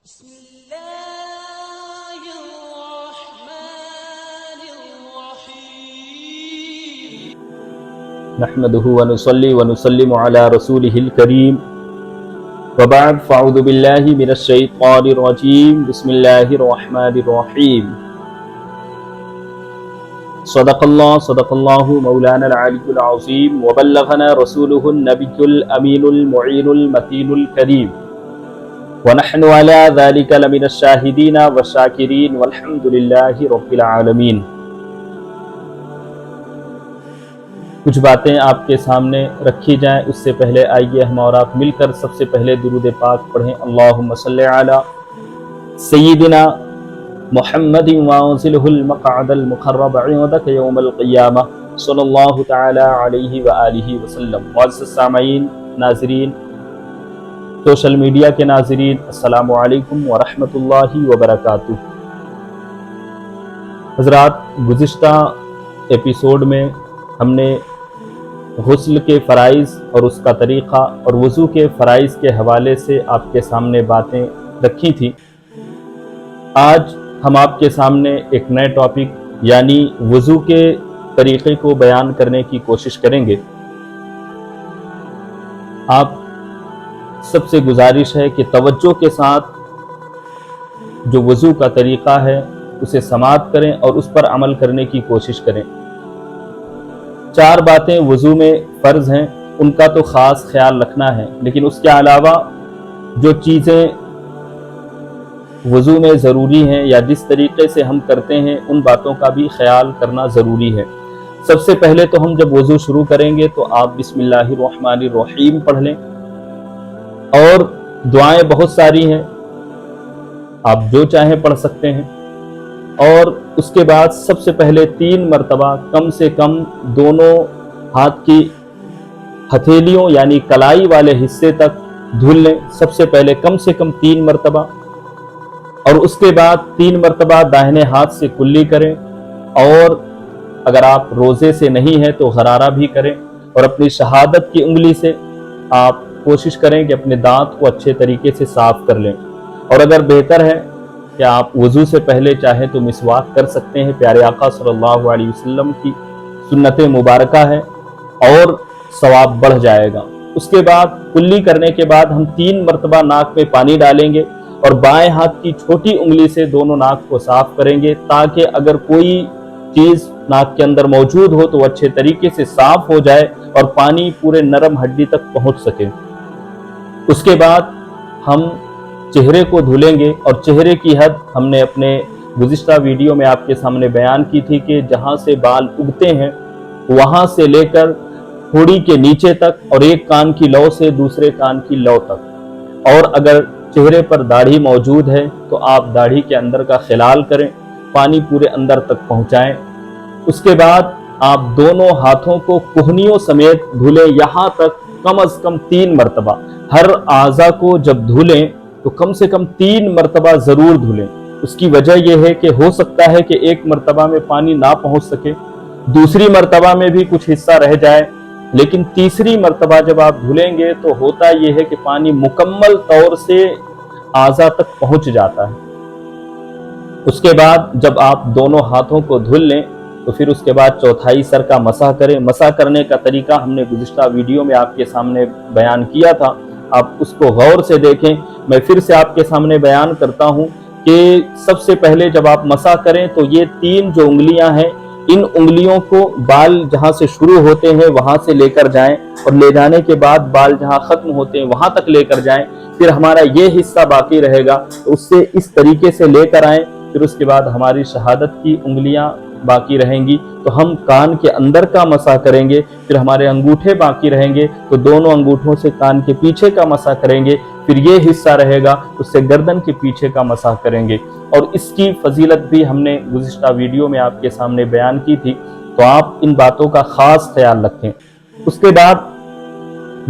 بسم الله الرحمن الرحيم نحمده ونصلي ونسلم على رسوله الكريم وبعد فاعوذ بالله من الشيطان الرجيم بسم الله الرحمن الرحيم صدق الله مولانا العلي العظيم وبلغنا رسوله النبي الأمين المعين المتين الكريم ونحن على ذلك لمن الشاهدين والشاكرين والحمد لله رب العالمین۔ کچھ باتیں آپ کے سامنے رکھی جائیں، اس سے پہلے آئیے ہم اور آپ مل کر سب سے پہلے درود پاک پڑھیں۔ اللہم صلی علی سیدنا محمد وانزلہ المقعد المقرب عندک یوم القیامہ صلی اللہ تعالی علیہ وآلہ وسلم۔ معزز سامعین، ناظرین، سوشل میڈیا کے ناظرین، السلام علیکم ورحمۃ اللہ وبرکاتہ۔ حضرات، گزشتہ ایپیسوڈ میں ہم نے غسل کے فرائض اور اس کا طریقہ اور وضو کے فرائض کے حوالے سے آپ کے سامنے باتیں رکھی تھیں۔ آج ہم آپ کے سامنے ایک نئے ٹاپک یعنی وضو کے طریقے کو بیان کرنے کی کوشش کریں گے۔ آپ سب سے گزارش ہے کہ توجہ کے ساتھ جو وضو کا طریقہ ہے اسے سماعت کریں اور اس پر عمل کرنے کی کوشش کریں۔ 4 باتیں وضو میں فرض ہیں، ان کا تو خاص خیال رکھنا ہے، لیکن اس کے علاوہ جو چیزیں وضو میں ضروری ہیں یا جس طریقے سے ہم کرتے ہیں ان باتوں کا بھی خیال کرنا ضروری ہے۔ سب سے پہلے تو ہم جب وضو شروع کریں گے تو آپ بسم اللہ الرحمن الرحیم پڑھ لیں، اور دعائیں بہت ساری ہیں، آپ جو چاہیں پڑھ سکتے ہیں۔ اور اس کے بعد سب سے پہلے 3 مرتبہ کم سے کم دونوں ہاتھ کی ہتھیلیوں یعنی کلائی والے حصے تک دھل لیں، سب سے پہلے کم سے کم 3 مرتبہ، اور اس کے بعد 3 مرتبہ داہنے ہاتھ سے کلی کریں، اور اگر آپ روزے سے نہیں ہیں تو غرارہ بھی کریں، اور اپنی شہادت کی انگلی سے آپ کوشش کریں کہ اپنے دانت کو اچھے طریقے سے صاف کر لیں۔ اور اگر بہتر ہے کہ آپ وضو سے پہلے چاہیں تو مسواک کر سکتے ہیں، پیارے آقا صلی اللہ علیہ وسلم کی سنت مبارکہ ہے اور ثواب بڑھ جائے گا۔ اس کے بعد کلی کرنے کے بعد ہم 3 مرتبہ ناک میں پانی ڈالیں گے اور بائیں ہاتھ کی چھوٹی انگلی سے دونوں ناک کو صاف کریں گے، تاکہ اگر کوئی چیز ناک کے اندر موجود ہو تو وہ اچھے طریقے سے صاف ہو جائے اور پانی پورے نرم ہڈی تک پہنچ سکے۔ اس کے بعد ہم چہرے کو دھلیں گے، اور چہرے کی حد ہم نے اپنے گزشتہ ویڈیو میں آپ کے سامنے بیان کی تھی کہ جہاں سے بال اگتے ہیں وہاں سے لے کر ہونی کے نیچے تک، اور ایک کان کی لو سے دوسرے کان کی لو تک۔ اور اگر چہرے پر داڑھی موجود ہے تو آپ داڑھی کے اندر کا خلال کریں، پانی پورے اندر تک پہنچائیں۔ اس کے بعد آپ دونوں ہاتھوں کو کہنیوں سمیت دھلیں، یہاں تک کم از کم 3 مرتبہ۔ ہر اعضاء کو جب دھلیں تو کم سے کم 3 مرتبہ ضرور دھلیں۔ اس کی وجہ یہ ہے کہ ہو سکتا ہے کہ ایک مرتبہ میں پانی نہ پہنچ سکے، دوسری مرتبہ میں بھی کچھ حصہ رہ جائے، لیکن تیسری مرتبہ جب آپ دھلیں گے تو ہوتا یہ ہے کہ پانی مکمل طور سے اعضاء تک پہنچ جاتا ہے۔ اس کے بعد جب آپ دونوں ہاتھوں کو دھل لیں تو پھر اس کے بعد چوتھائی سر کا مسح کریں۔ مسح کرنے کا طریقہ ہم نے گزشتہ ویڈیو میں آپ کے سامنے بیان کیا تھا، آپ اس کو غور سے دیکھیں۔ میں پھر سے آپ کے سامنے بیان کرتا ہوں کہ سب سے پہلے جب آپ مسح کریں تو یہ 3 جو انگلیاں ہیں، ان انگلیوں کو بال جہاں سے شروع ہوتے ہیں وہاں سے لے کر جائیں، اور لے جانے کے بعد بال جہاں ختم ہوتے ہیں وہاں تک لے کر جائیں۔ پھر ہمارا یہ حصہ باقی رہے گا تو اس سے اس طریقے سے لے کر آئیں۔ پھر اس کے بعد ہماری شہادت کی انگلیاں باقی رہیں گی تو ہم کان کے اندر کا مسح کریں گے، پھر ہمارے انگوٹھے باقی رہیں گے تو دونوں انگوٹھوں سے کان کے پیچھے کا مسح کریں گے، پھر یہ حصہ رہے گا اس سے گردن کے پیچھے کا مسح کریں گے۔ اور اس کی فضیلت بھی ہم نے گزشتہ ویڈیو میں آپ کے سامنے بیان کی تھی، تو آپ ان باتوں کا خاص خیال رکھیں۔ اس کے بعد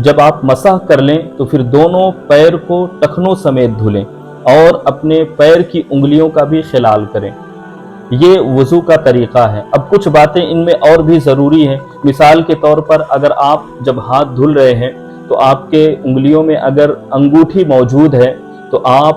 جب آپ مسح کر لیں تو پھر دونوں پیر کو ٹخنوں سمیت دھلیں اور اپنے پیر کی انگلیوں کا بھی خلال کریں۔ یہ وضو کا طریقہ ہے۔ اب کچھ باتیں ان میں اور بھی ضروری ہیں۔ مثال کے طور پر اگر آپ جب ہاتھ دھل رہے ہیں تو آپ کے انگلیوں میں اگر انگوٹھی موجود ہے تو آپ